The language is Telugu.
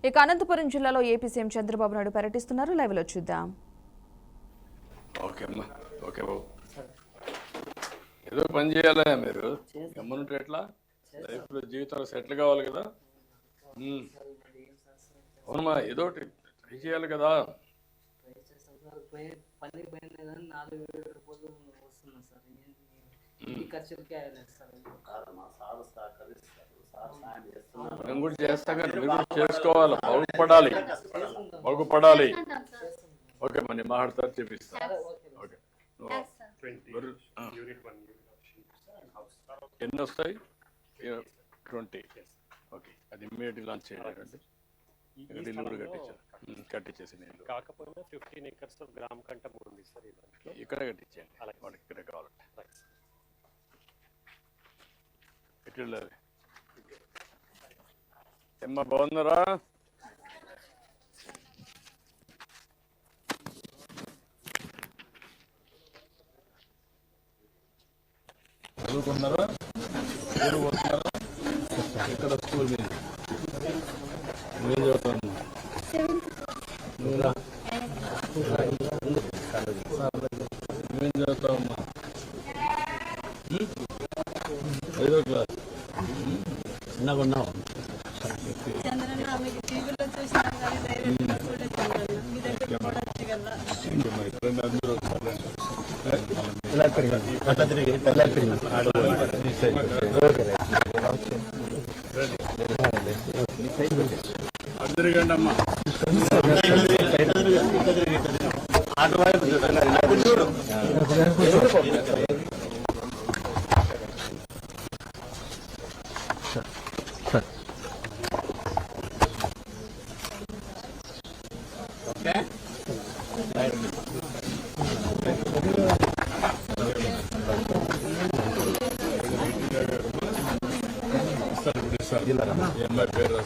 ఇక అనంతపురం జిల్లాలో ఏపీ సీఎం చంద్రబాబు నాయుడు పర్యటిస్తున్నారు. లైవ్ లో చూద్దాం. ఓకే అమ్మా, ఓకే బాబు, ఏదో పని చేయాలా మీరు గమ్మునుంటే ఎట్లా? లైఫ్లో జీవితంలో సెటిల్ కావాలి కదా. అవునమ్మా, ఏదో ఒకటి ట్రై చేయాలి కదా. నేను కూడా చేస్తా కానీ మీరు కూడా చేసుకోవాలి, బాగుపడాలి. ఓకే మరి మాట్లాడతారు, చూపిస్తాను. ఓకే, ఎన్ని వస్తాయి? 20. ఓకే, అది ఇమ్మీడియట్గా లాంచ్ చేయాలండి. కట్టించేసి నేను కాకపోయినా 15 acres గ్రామ కంట ఉంది సార్. ఇక్కడ కట్టించేయండి, వాళ్ళకి ఇక్కడ కావాలంటే. ఎట్లా ఏమ్మా, బాగున్నారా? చదువుకున్నారా? ఊరు పోతున్నారా? ఇక్కడ స్కూల్ మీద ఏం చదువుతాను? ఏం చదువుతావమ్మా? 5వ క్లాస్. చిన్నగున్నావు. అందరికండమ్మా పేరు